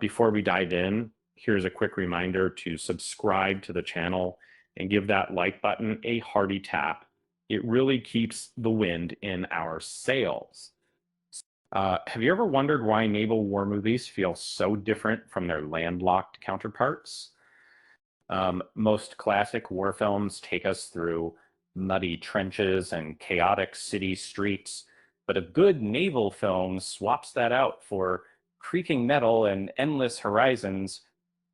Before we dive in, here's a quick reminder to subscribe to the channel and give that like button a hearty tap. It really keeps the wind in our sails. Have you ever wondered why naval war movies feel so different from their landlocked counterparts? Most classic war films take us through muddy trenches and chaotic city streets, but a good naval film swaps that out for creaking metal and endless horizons,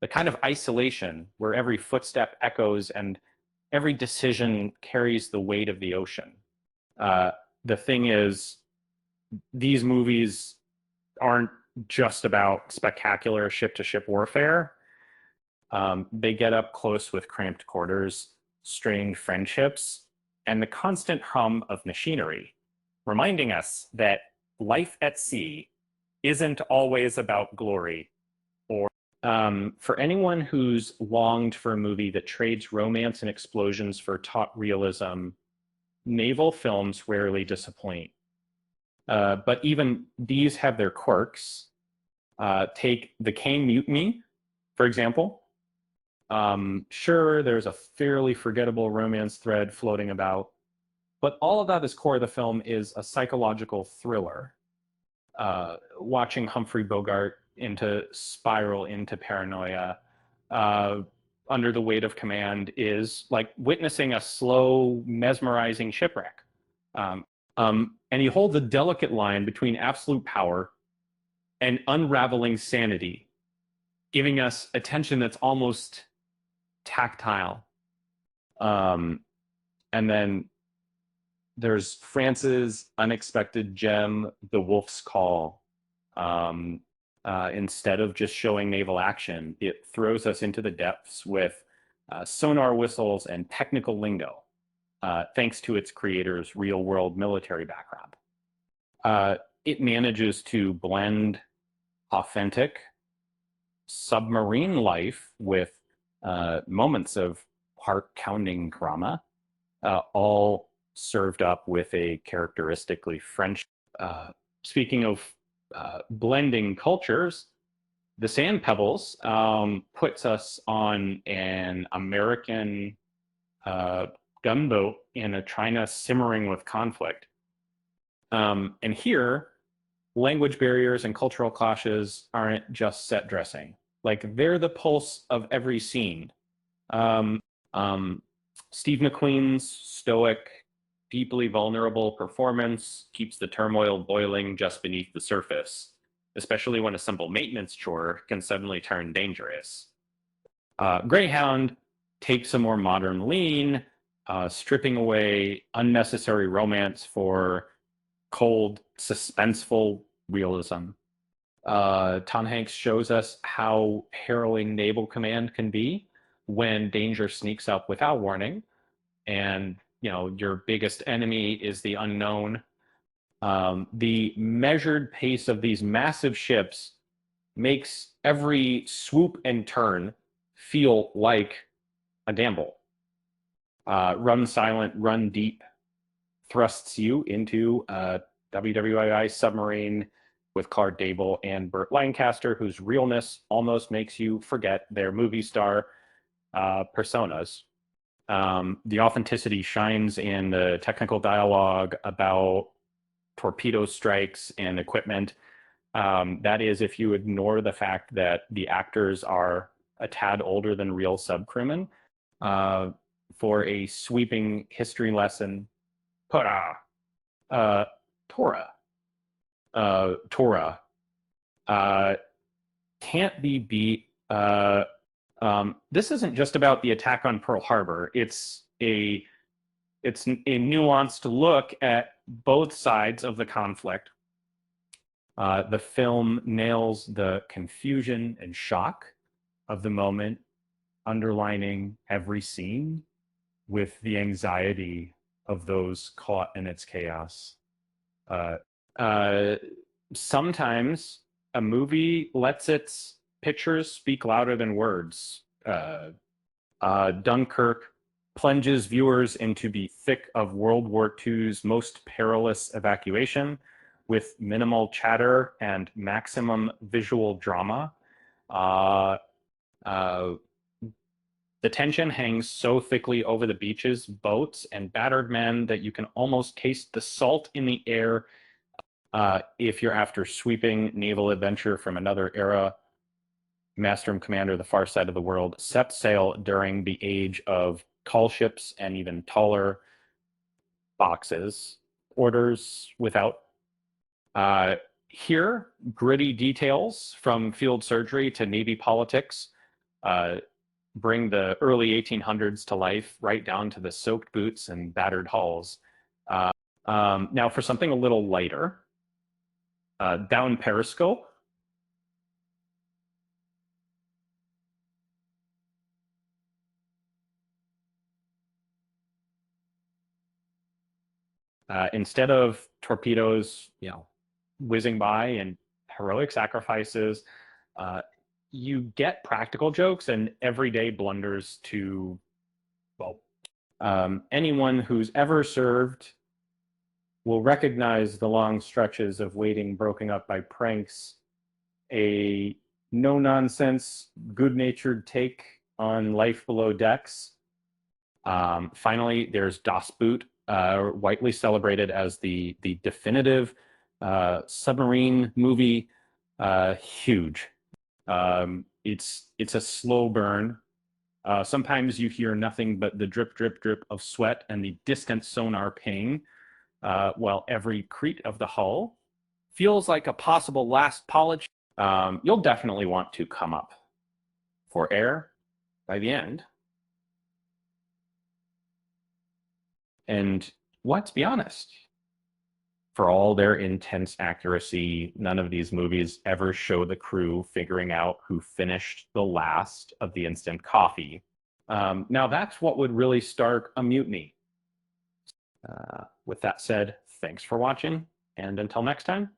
the kind of isolation where every footstep echoes and every decision carries the weight of the ocean. The thing is, these movies aren't just about spectacular ship-to-ship warfare. They get up close with cramped quarters, strained friendships, and the constant hum of machinery, reminding us that life at sea isn't always about glory. Or for anyone who's longed for a movie that trades romance and explosions for taut realism, naval films rarely disappoint. But even these have their quirks. Take the Caine Mutiny, for example. Sure, there's a fairly forgettable romance thread floating about, but all of that at its core of the film is a psychological thriller. Watching Humphrey Bogart spiral into paranoia under the weight of command is like witnessing a slow, mesmerizing shipwreck. And he holds a delicate line between absolute power and unraveling sanity, giving us attention that's almost tactile. And then there's France's unexpected gem, The Wolf's Call. Instead of just showing naval action, it throws us into the depths with sonar whistles and technical lingo, thanks to its creator's real-world military background. It manages to blend authentic submarine life with moments of heart-pounding drama, all served up with a characteristically French. Speaking of blending cultures, The Sand Pebbles puts us on an American gunboat in a China simmering with conflict. And here, language barriers and cultural clashes aren't just set dressing. Like, they're the pulse of every scene. Steve McQueen's stoic, deeply vulnerable performance keeps the turmoil boiling just beneath the surface, especially when a simple maintenance chore can suddenly turn dangerous. Greyhound takes a more modern lean, stripping away unnecessary romance for cold, suspenseful realism. Tom Hanks shows us how harrowing naval command can be when danger sneaks up without warning, and your biggest enemy is the unknown. The measured pace of these massive ships makes every swoop and turn feel like a gamble. Run Silent, Run Deep thrusts you into a WWII submarine with Clark Gable and Burt Lancaster, whose realness almost makes you forget their movie star personas. The authenticity shines in the technical dialogue about torpedo strikes and equipment. That is, if you ignore the fact that the actors are a tad older than real subcrewmen. For a sweeping history lesson, Torah. Torah can't be beat. This isn't just about the attack on Pearl Harbor. It's a nuanced look at both sides of the conflict. The film nails the confusion and shock of the moment, underlining every scene with the anxiety of those caught in its chaos. Sometimes a movie lets its pictures speak louder than words. Dunkirk plunges viewers into the thick of World War II's most perilous evacuation with minimal chatter and maximum visual drama. Uh, uh, the tension hangs so thickly over the beaches, boats, and battered men that you can almost taste the salt in the air. If you're after sweeping naval adventure from another era, Master and Commander, The Far Side of the World set sail during the age of tall ships and even taller boxes. Orders without. Uh, Here, gritty details from field surgery to Navy politics uh, bring the early 1800s to life, right down to the soaked boots and battered hulls. Now, for something a little lighter, down Periscope. Instead of torpedoes, whizzing by and heroic sacrifices, uh, you get practical jokes and everyday blunders to, well, anyone who's ever served will recognize the long stretches of waiting broken up by pranks, a no nonsense, good natured take on life below decks. Finally, there's Das Boot, widely celebrated as the definitive submarine movie. Huge. It's a slow burn. Sometimes you hear nothing but the drip, drip, drip of sweat and the distant sonar ping, while every creak of the hull feels like a possible last polish. You'll definitely want to come up for air by the end. And let's be honest, for all their intense accuracy, none of these movies ever show the crew figuring out who finished the last of the instant coffee. Now, that's what would really start a mutiny. With that said, thanks for watching, and until next time.